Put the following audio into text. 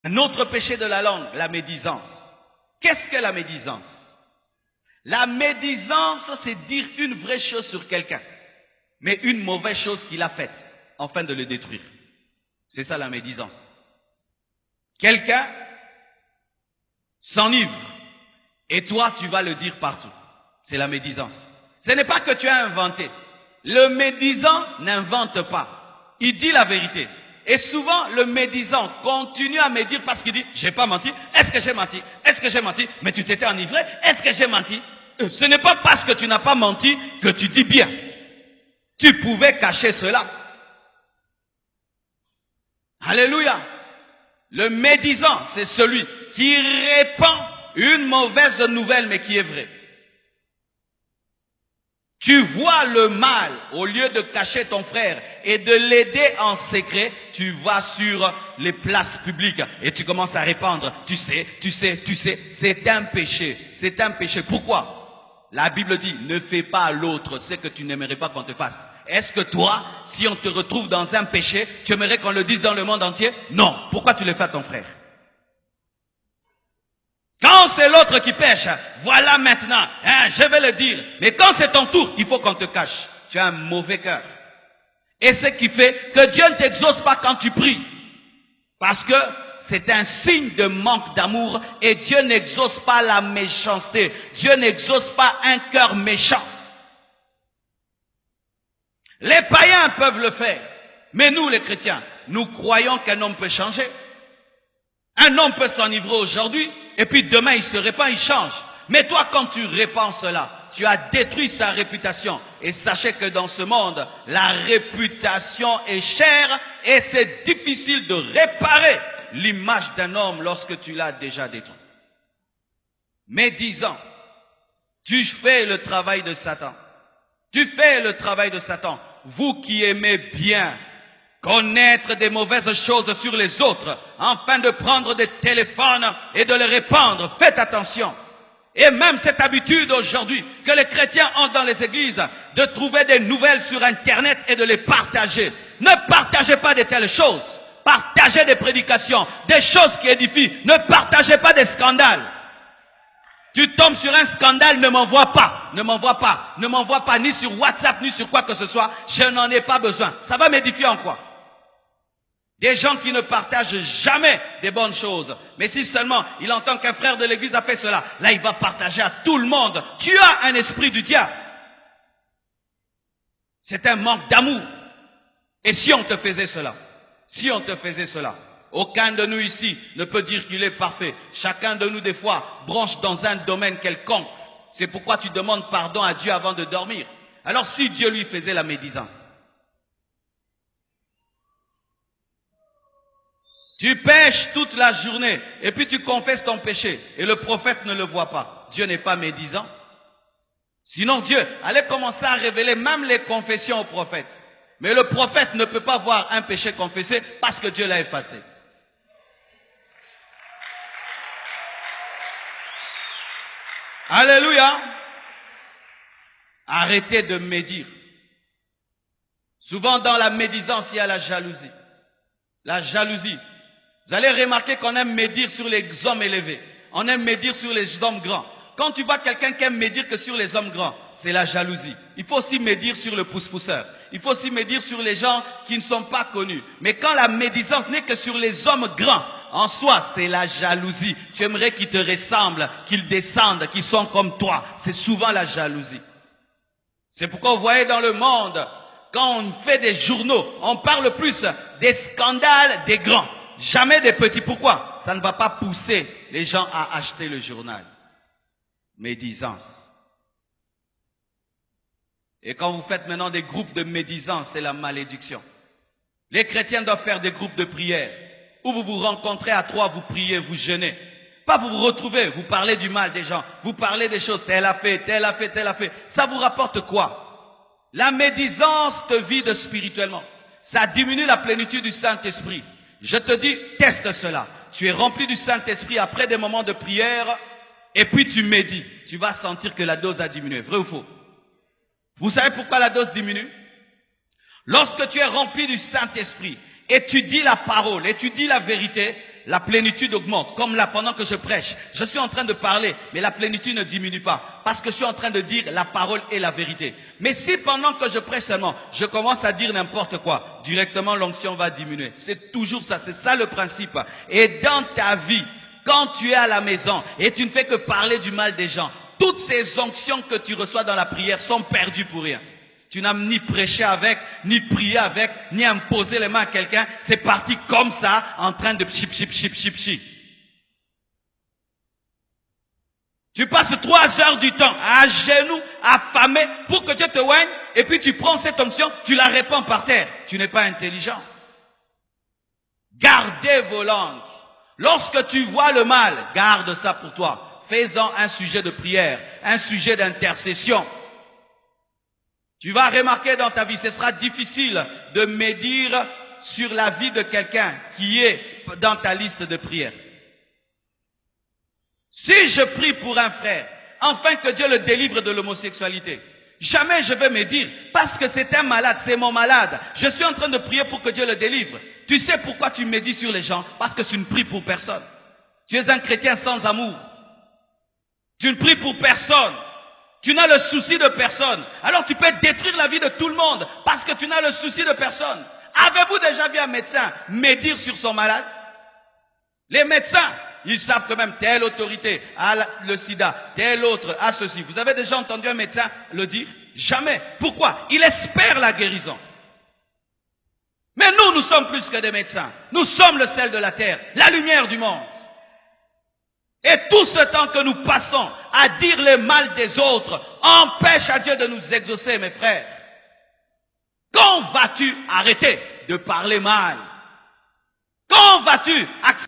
Un autre péché de la langue, la médisance. Qu'est-ce que la médisance? La médisance, c'est dire une vraie chose sur quelqu'un, mais une mauvaise chose qu'il a faite, afin de le détruire. C'est ça la médisance. Quelqu'un s'enivre, et toi, tu vas le dire partout. C'est la médisance. Ce n'est pas que tu as inventé. Le médisant n'invente pas. Il dit la vérité. Et souvent, le médisant continue à médire parce qu'il dit, j'ai pas menti. Est-ce que j'ai menti? Est-ce que j'ai menti? Mais tu t'étais enivré. Est-ce que j'ai menti? Ce n'est pas parce que tu n'as pas menti que tu dis bien. Tu pouvais cacher cela. Alléluia. Le médisant, c'est celui qui répand une mauvaise nouvelle, mais qui est vraie. Tu vois le mal, au lieu de cacher ton frère et de l'aider en secret, tu vas sur les places publiques et tu commences à répandre. Tu sais, c'est un péché. C'est un péché. Pourquoi? La Bible dit, ne fais pas à l'autre ce que tu n'aimerais pas qu'on te fasse. Est-ce que toi, si on te retrouve dans un péché, tu aimerais qu'on le dise dans le monde entier? Non. Pourquoi tu le fais à ton frère? Quand c'est l'autre qui pêche, voilà maintenant, je vais le dire. Mais quand c'est ton tour, il faut qu'on te cache. Tu as un mauvais cœur. Et ce qui fait que Dieu ne t'exauce pas quand tu pries. Parce que c'est un signe de manque d'amour et Dieu n'exauce pas la méchanceté. Dieu n'exauce pas un cœur méchant. Les païens peuvent le faire. Mais nous, les chrétiens, nous croyons qu'un homme peut changer. Un homme peut s'enivrer aujourd'hui. Et puis demain, il se répand, il change. Mais toi, quand tu répands cela, tu as détruit sa réputation. Et sachez que dans ce monde, la réputation est chère et c'est difficile de réparer l'image d'un homme lorsque tu l'as déjà détruit. Médisant, tu fais le travail de Satan. Tu fais le travail de Satan. Vous qui aimez bien connaître des mauvaises choses sur les autres, afin de prendre des téléphones et de les répandre. Faites attention. Et même cette habitude aujourd'hui que les chrétiens ont dans les églises, de trouver des nouvelles sur Internet et de les partager. Ne partagez pas de telles choses. Partagez des prédications, des choses qui édifient. Ne partagez pas des scandales. Tu tombes sur un scandale, ne m'envoie pas. Ne m'envoie pas. Ne m'envoie pas ni sur WhatsApp, ni sur quoi que ce soit. Je n'en ai pas besoin. Ça va m'édifier en quoi? Des gens qui ne partagent jamais des bonnes choses. Mais si seulement il entend qu'un frère de l'église a fait cela, là il va partager à tout le monde. Tu as un esprit du diable. C'est un manque d'amour. Et si on te faisait cela, aucun de nous ici ne peut dire qu'il est parfait. Chacun de nous des fois branche dans un domaine quelconque. C'est pourquoi tu demandes pardon à Dieu avant de dormir. Alors si Dieu lui faisait la médisance, tu pêches toute la journée et puis tu confesses ton péché et le prophète ne le voit pas. Dieu n'est pas médisant. Sinon Dieu allait commencer à révéler même les confessions au prophète. Mais le prophète ne peut pas voir un péché confessé parce que Dieu l'a effacé. Alléluia. Arrêtez de médire. Souvent dans la médisance, il y a la jalousie. La jalousie. Vous allez remarquer qu'on aime médire sur les hommes élevés. On aime médire sur les hommes grands. Quand tu vois quelqu'un qui aime médire que sur les hommes grands, c'est la jalousie. Il faut aussi médire sur le pousse-pousseur. Il faut aussi médire sur les gens qui ne sont pas connus. Mais quand la médisance n'est que sur les hommes grands, en soi, c'est la jalousie. Tu aimerais qu'ils te ressemblent, qu'ils descendent, qu'ils sont comme toi. C'est souvent la jalousie. C'est pourquoi vous voyez dans le monde, quand on fait des journaux, on parle plus des scandales des grands. Jamais des petits. Pourquoi? Ça ne va pas pousser les gens à acheter le journal. Médisance. Et quand vous faites maintenant des groupes de médisance, c'est la malédiction. Les chrétiens doivent faire des groupes de prière où vous vous rencontrez à trois, vous priez, vous jeûnez. Pas vous vous retrouvez, vous parlez du mal des gens, vous parlez des choses, tel a fait, tel a fait, tel a fait. Ça vous rapporte quoi? La médisance te vide spirituellement. Ça diminue la plénitude du Saint-Esprit. Je te dis, teste cela. Tu es rempli du Saint-Esprit après des moments de prière et puis tu médites. Tu vas sentir que la dose a diminué. Vrai ou faux? Vous savez pourquoi la dose diminue? Lorsque tu es rempli du Saint-Esprit et tu dis la parole et tu dis la vérité, la plénitude augmente. Comme là, pendant que je prêche, je suis en train de parler, mais la plénitude ne diminue pas. Parce que je suis en train de dire la parole et la vérité. Mais si pendant que je prêche seulement, je commence à dire n'importe quoi, directement l'onction va diminuer. C'est toujours ça, c'est ça le principe. Et dans ta vie, quand tu es à la maison et tu ne fais que parler du mal des gens, toutes ces onctions que tu reçois dans la prière sont perdues pour rien. Tu n'as ni prêché avec, ni prié avec, ni imposé les mains à quelqu'un. C'est parti comme ça, en train de chip, chip, chip, chip, chip. Tu passes 3 heures du temps à genoux, affamé, pour que Dieu te oigne, et puis tu prends cette onction, tu la répands par terre. Tu n'es pas intelligent. Gardez vos langues. Lorsque tu vois le mal, garde ça pour toi. Fais-en un sujet de prière, un sujet d'intercession. Tu vas remarquer dans ta vie, ce sera difficile de médire sur la vie de quelqu'un qui est dans ta liste de prières. Si je prie pour un frère, afin que Dieu le délivre de l'homosexualité, jamais je vais me dire, parce que c'est un malade, c'est mon malade, je suis en train de prier pour que Dieu le délivre. Tu sais pourquoi tu médites sur les gens? Parce que tu ne pries pour personne. Tu es un chrétien sans amour. Tu ne pries pour personne. Tu n'as le souci de personne. Alors tu peux détruire la vie de tout le monde parce que tu n'as le souci de personne. Avez-vous déjà vu un médecin médire sur son malade? Les médecins, ils savent que même telle autorité a le sida, telle autre a ceci. Vous avez déjà entendu un médecin le dire? Jamais. Pourquoi? Il espère la guérison. Mais nous sommes plus que des médecins. Nous sommes le sel de la terre, la lumière du monde. Et tout ce temps que nous passons à dire le mal des autres empêche à Dieu de nous exaucer, mes frères. Quand vas-tu arrêter de parler mal? Quand vas-tu accepter